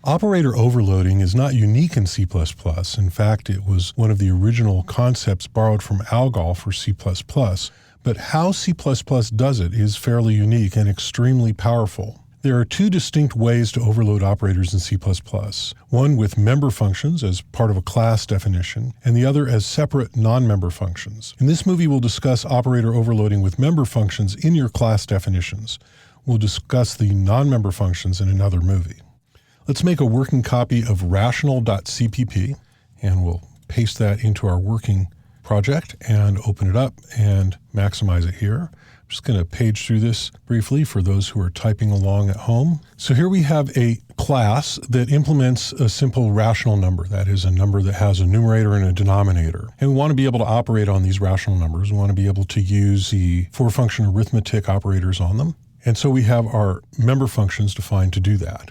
Operator overloading is not unique in C++. In fact, it was one of the original concepts borrowed from ALGOL for C++. But how C++ does it is fairly unique and extremely powerful. There are two distinct ways to overload operators in C++. One with member functions as part of a class definition, and the other as separate non-member functions. In this movie, we'll discuss operator overloading with member functions in your class definitions. We'll discuss the non-member functions in another movie. Let's make a working copy of rational.cpp, and we'll paste that into our working project and open it up and maximize it here. I'm just going to page through this briefly for those who are typing along at home. So here we have a class that implements a simple rational number. That is a number that has a numerator and a denominator. And we want to be able to operate on these rational numbers. We want to be able to use the four-function arithmetic operators on them. And so we have our member functions defined to do that.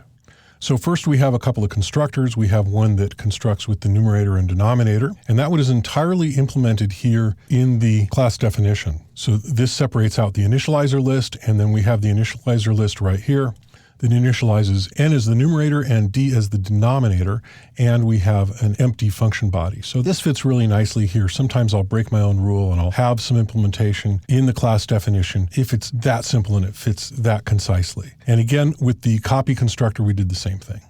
So first we have a couple of constructors. We have one that constructs with the numerator and denominator, and that one is entirely implemented here in the class definition. So this separates out the initializer list, and then we have the initializer list right here that initializes n as the numerator and d as the denominator, and we have an empty function body. So this fits really nicely here. Sometimes I'll break my own rule and I'll have some implementation in the class definition if it's that simple and it fits that concisely. And again, with the copy constructor, we did the same thing.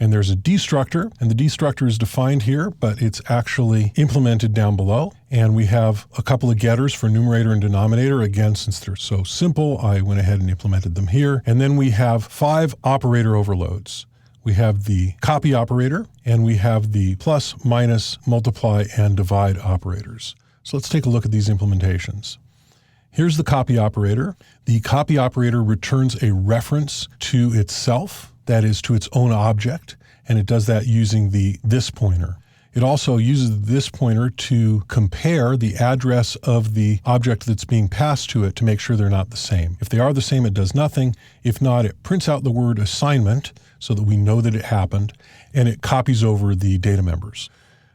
And there's a destructor, and the destructor is defined here, but it's actually implemented down below. And we have a couple of getters for numerator and denominator. Again, since they're so simple, I went ahead and implemented them here. And then we have 5 operator overloads. We have the copy operator, and we have the plus, minus, multiply, and divide operators. So let's take a look at these implementations. Here's the copy operator. The copy operator returns a reference to itself, that is to its own object, and it does that using the this pointer. It also uses this pointer to compare the address of the object that's being passed to it to make sure they're not the same. If they are the same, it does nothing. If not, it prints out the word assignment so that we know that it happened, and it copies over the data members.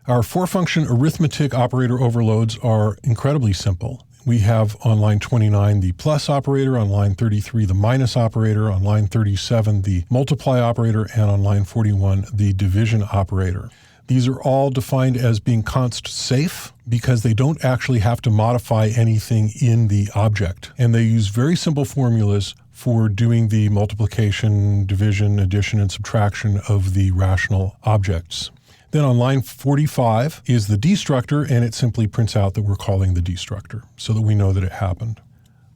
Our four-function arithmetic operator overloads are incredibly simple. We have on line 29 the plus operator, on line 33 the minus operator, on line 37 the multiply operator, and on line 41 the division operator. These are all defined as being const safe because they don't actually have to modify anything in the object. And they use very simple formulas for doing the multiplication, division, addition, and subtraction of the rational objects. Then on line 45 is the destructor, and it simply prints out that we're calling the destructor so that we know that it happened.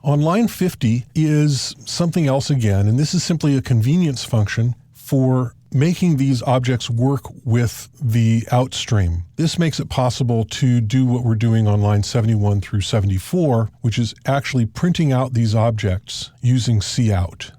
On line 50 is something else again, and this is simply a convenience function for making these objects work with the outstream. This makes it possible to do what we're doing on line 71 through 74, which is actually printing out these objects using cout.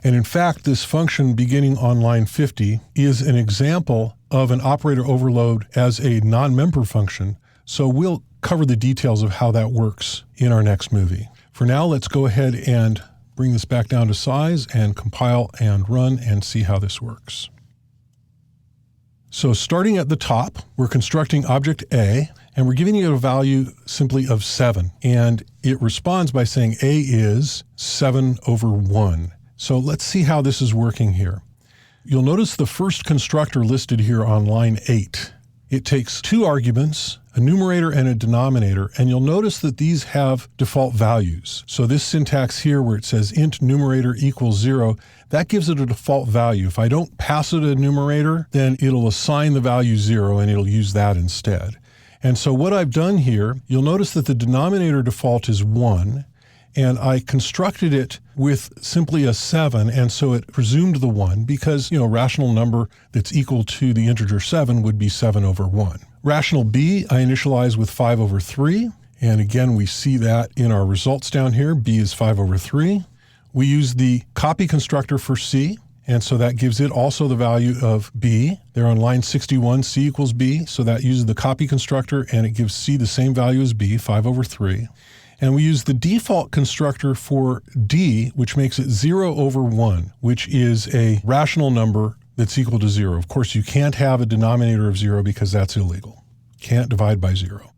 And in fact, this function beginning on line 50 is an example of an operator overload as a non-member function. So we'll cover the details of how that works in our next movie. For now, let's go ahead and bring this back down to size and compile and run and see how this works. So starting at the top, we're constructing object A, and we're giving it a value simply of 7. And it responds by saying A is 7/1. So let's see how this is working here. You'll notice the first constructor listed here on line 8. It takes 2 arguments, a numerator and a denominator, and you'll notice that these have default values. So this syntax here where it says int numerator equals 0, that gives it a default value. If I don't pass it a numerator, then it'll assign the value 0 and it'll use that instead. And so what I've done here, you'll notice that the denominator default is 1, and I constructed it with simply a 7, and so it presumed the 1 because, a rational number that's equal to the integer 7 would be 7/1. Rational B, I initialize with 5/3, and again, we see that in our results down here. B is 5/3. We use the copy constructor for C, and so that gives it also the value of B. There on line 61, C equals B, so that uses the copy constructor, and it gives C the same value as B, 5/3. And we use the default constructor for D, which makes it 0/1, which is a rational number that's equal to 0. Of course, you can't have a denominator of 0 because that's illegal. Can't divide by 0.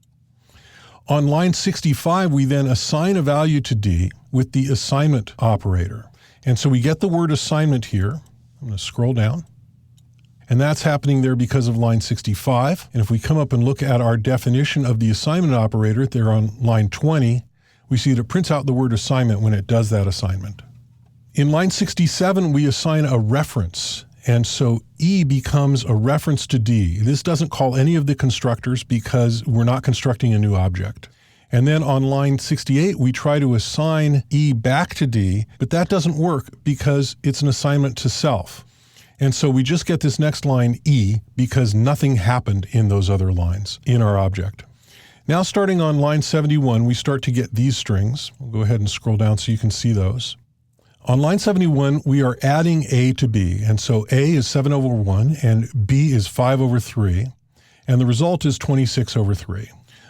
On line 65, we then assign a value to D with the assignment operator. And so we get the word assignment here. I'm going to scroll down. And that's happening there because of line 65. And if we come up and look at our definition of the assignment operator there on line 20, we see that it prints out the word assignment when it does that assignment. In line 67, we assign a reference. And so E becomes a reference to D. This doesn't call any of the constructors because we're not constructing a new object. And then on line 68, we try to assign E back to D, but that doesn't work because it's an assignment to self. And so we just get this next line E because nothing happened in those other lines in our object. Now starting on line 71, we start to get these strings. We'll go ahead and scroll down so you can see those. On line 71, we are adding A to B. And so A is 7 over 1 and B is 5 over 3. And the result is 26 over 3.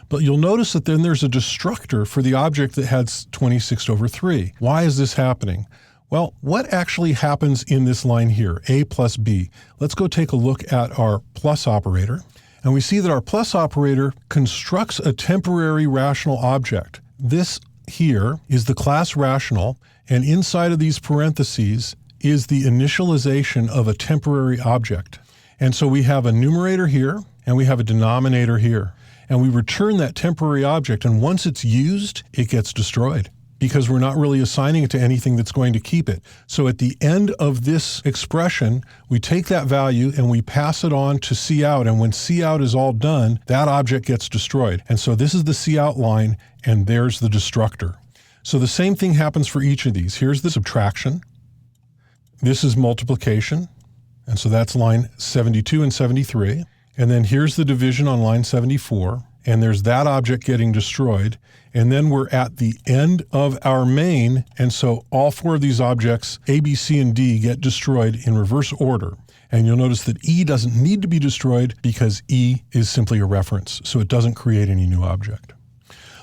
But you'll notice that then there's a destructor for the object that has 26 over 3. Why is this happening? Well, what actually happens in this line here, A plus B? Let's go take a look at our plus operator. And we see that our plus operator constructs a temporary rational object. This here is the class rational, and inside of these parentheses is the initialization of a temporary object. And so we have a numerator here, and we have a denominator here. And we return that temporary object, and once it's used, it gets destroyed because we're not really assigning it to anything that's going to keep it. So at the end of this expression, we take that value and we pass it on to cout, and when cout is all done, that object gets destroyed. And so this is the cout line, and there's the destructor. So the same thing happens for each of these. Here's the subtraction. This is multiplication, and so that's line 72 and 73. And then here's the division on line 74, and there's that object getting destroyed. And then we're at the end of our main, and so all four of these objects, A, B, C, and D, get destroyed in reverse order. And you'll notice that E doesn't need to be destroyed because E is simply a reference, so it doesn't create any new object.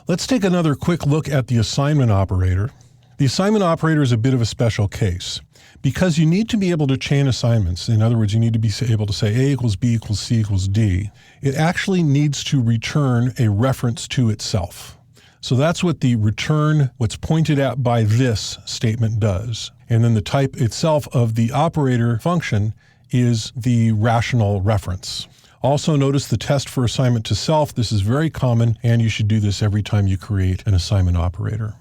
Let's take another quick look at the assignment operator. The assignment operator is a bit of a special case because you need to be able to chain assignments. In other words, you need to be able to say A equals B equals C equals D. It actually needs to return a reference to itself. So that's what the return what's pointed at by this statement does. And then the type itself of the operator function is the rational reference. Also notice the test for assignment to self. This is very common, and you should do this every time you create an assignment operator.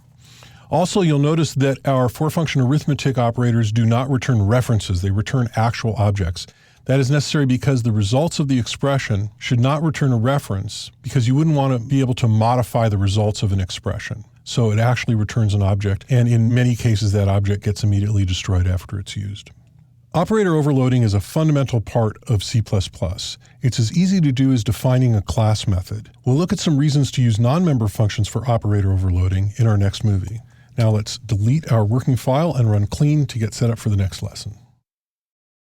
Also, you'll notice that our four-function arithmetic operators do not return references. They return actual objects. That is necessary because the results of the expression should not return a reference because you wouldn't want to be able to modify the results of an expression. So it actually returns an object, and in many cases that object gets immediately destroyed after it's used. Operator overloading is a fundamental part of C++. It's as easy to do as defining a class method. We'll look at some reasons to use non-member functions for operator overloading in our next movie. Now let's delete our working file and run clean to get set up for the next lesson.